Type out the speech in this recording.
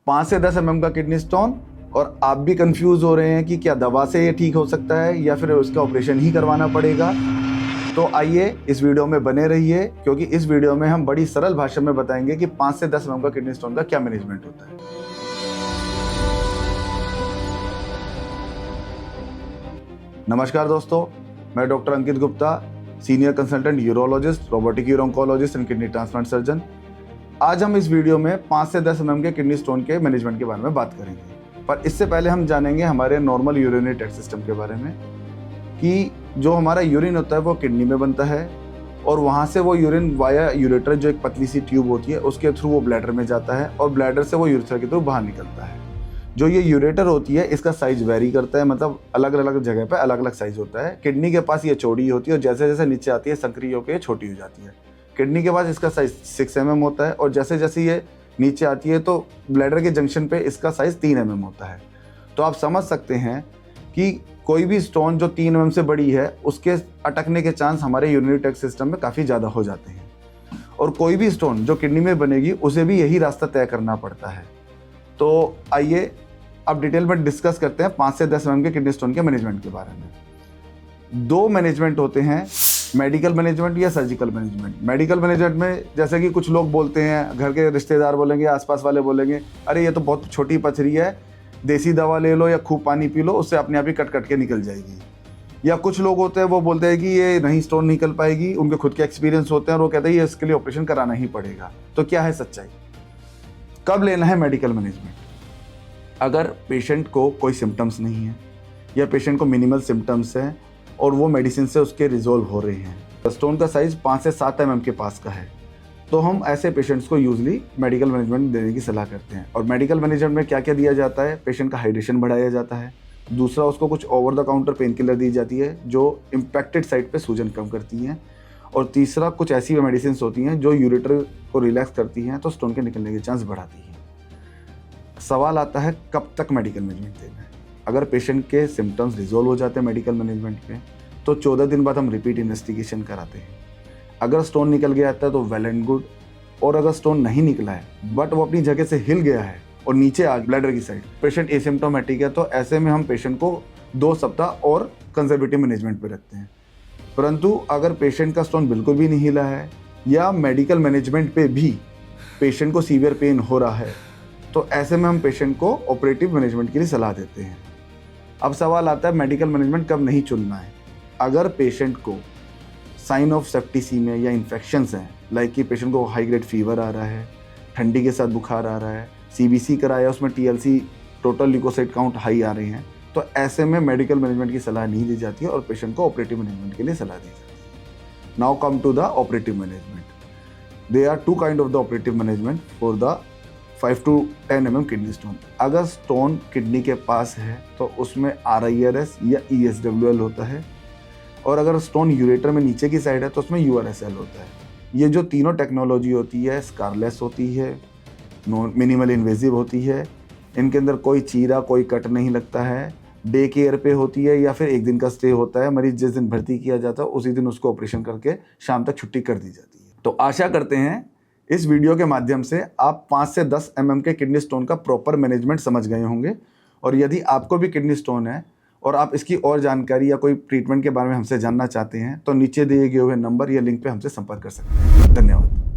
5 से 10 mm का kidney stone, और आप भी कंफ्यूज हो रहे हैं कि क्या दवा से ये ठीक हो सकता है या फिर उसका ऑपरेशन ही करवाना पड़ेगा। तो आइए इस वीडियो में बने रहिए, क्योंकि इस वीडियो में हम बड़ी सरल भाषा में बताएंगे कि 5 से 10 mm का किडनी स्टोन का क्या मैनेजमेंट होता है। नमस्कार दोस्तों, मैं doctor Ankit Gupta, senior consultant urologist, robotic euro-oncologist and kidney transplant surgeon. आज हम इस वीडियो में 5 से 10 mm के किडनी स्टोन के मैनेजमेंट के बारे में बात करेंगे। पर इससे पहले हम जानेंगे हमारे नॉर्मल यूरिनरी ट्रैक्ट सिस्टम के बारे में, कि जो हमारा यूरिन होता है वो किडनी में बनता है, और वहाँ से वो यूरिन वाया यूरेटर, जो एक पतली सी ट्यूब होती है, उसके थ्रू वो ब्लैडर में जाता है, और ब्लैडर से वो यूरेथ्रा के थ्रू बाहर निकलता है। जो ये यूरेटर होती है, इसका साइज वेरी करता है, मतलब अलग अलग जगह पे अलग अलग साइज होता है। किडनी के पास ये चौड़ी होती है, और जैसे जैसे नीचे आती है सक्रिय होकर ये छोटी हो जाती है। किडनी के पास इसका साइज 6 mm होता है, और जैसे जैसे ये नीचे आती है तो ब्लैडर के जंक्शन पे इसका साइज 3 mm होता है। तो आप समझ सकते हैं कि कोई भी स्टोन जो 3 mm से बड़ी है, उसके अटकने के चांस हमारे यूरिनरी ट्रैक्ट सिस्टम में काफ़ी ज़्यादा हो जाते हैं। और कोई भी स्टोन जो किडनी में बनेगी, उसे भी यही रास्ता तय करना पड़ता है। तो आइए अब डिटेल में डिस्कस करते हैं 5 से 10 mm के किडनी स्टोन के मैनेजमेंट के बारे में। 2 मैनेजमेंट होते हैं, मेडिकल मैनेजमेंट या सर्जिकल मैनेजमेंट। मेडिकल मैनेजमेंट में जैसे कि कुछ लोग बोलते हैं, घर के रिश्तेदार बोलेंगे, आसपास वाले बोलेंगे, अरे ये तो बहुत छोटी पथरी है, देसी दवा ले लो या खूब पानी पी लो, उससे अपने आप ही कट कट के निकल जाएगी। या कुछ लोग होते हैं वो बोलते हैं कि ये नहीं, स्टोन निकल पाएगी, उनके खुद के एक्सपीरियंस होते हैं और वो कहते हैं ये इसके लिए ऑपरेशन कराना ही पड़ेगा। तो क्या है सच्चाई? कब लेना है मेडिकल मैनेजमेंट? अगर पेशेंट को कोई सिम्टम्स नहीं है, या पेशेंट को मिनिमल सिम्टम्स हैं और वो मेडिसिन से उसके रिजोल्व हो रहे हैं, स्टोन का साइज 5 से 7 mm के पास का है, तो हम ऐसे पेशेंट्स को यूजली मेडिकल मैनेजमेंट देने की सलाह करते हैं। और मेडिकल मैनेजमेंट में क्या क्या दिया जाता है? पेशेंट का हाइड्रेशन बढ़ाया जाता है। दूसरा, उसको कुछ over the counter pain killer दी जाती है जो इम्पैक्टेड साइट पे सूजन कम करती हैं। और तीसरा, कुछ ऐसी मेडिसिन होती हैं जो यूरेटर को रिलैक्स करती हैं, तो स्टोन के निकलने के चांस बढ़ाती हैं। सवाल आता है कब तक मेडिकल मैनेजमेंट देना है। अगर पेशेंट के सिम्टम्स रिजोल्व हो जाते हैं मेडिकल मैनेजमेंट में, तो 14 दिन बाद हम रिपीट इन्वेस्टिगेशन कराते हैं। अगर स्टोन निकल गया है तो वेल एंड गुड, और अगर स्टोन नहीं निकला है बट वो अपनी जगह से हिल गया है और नीचे आ ब्लैडर की साइड, पेशेंट एसिम्प्टोमेटिक है, तो ऐसे में हम पेशेंट को 2 सप्ताह और कंजर्वेटिव मैनेजमेंट पे रखते हैं। परंतु अगर पेशेंट का स्टोन बिल्कुल भी नहीं हिला है, या मेडिकल मैनेजमेंट पे भी पेशेंट को सीवियर पेन हो रहा है, तो ऐसे में हम पेशेंट को ऑपरेटिव मैनेजमेंट के लिए सलाह देते हैं। अब सवाल आता है मेडिकल मैनेजमेंट कब नहीं चुनना है। अगर पेशेंट को साइन ऑफ सेप्टिसीमिया या इन्फेक्शंस हैं, लाइक कि पेशेंट को हाई ग्रेड फीवर आ रहा है, ठंडी के साथ बुखार आ रहा है, CBC कराया उसमें TLC total leucocyte count high आ रहे हैं, तो ऐसे में मेडिकल मैनेजमेंट की सलाह नहीं दी जाती है और पेशेंट को ऑपरेटिव मैनेजमेंट के लिए सलाह दी जाती है। Now come to the operative management. There are 2 kind of the operative management for the 5 to 10 mm kidney stone. अगर स्टोन किडनी के पास है तो उसमें RIRS या ESWL होता है, और अगर स्टोन यूरेटर में नीचे की साइड है तो उसमें URSL होता है। ये जो तीनों टेक्नोलॉजी होती है, स्कारलेस होती है, मिनिमल इन्वेजिव होती है, इनके अंदर कोई चीरा, कोई कट नहीं लगता है, डे केयर पे होती है, या फिर 1 दिन का स्टे होता है। मरीज जिस दिन भर्ती किया जाता है उसी दिन उसको ऑपरेशन करके शाम तक छुट्टी कर दी जाती है। तो आशा करते हैं इस वीडियो के माध्यम से आप 5 से 10 mm के किडनी स्टोन का प्रॉपर मैनेजमेंट समझ गए होंगे। और यदि आपको भी किडनी स्टोन है और आप इसकी और जानकारी या कोई ट्रीटमेंट के बारे में हमसे जानना चाहते हैं, तो नीचे दिए गए हुए नंबर या लिंक पे हमसे संपर्क कर सकते हैं। धन्यवाद।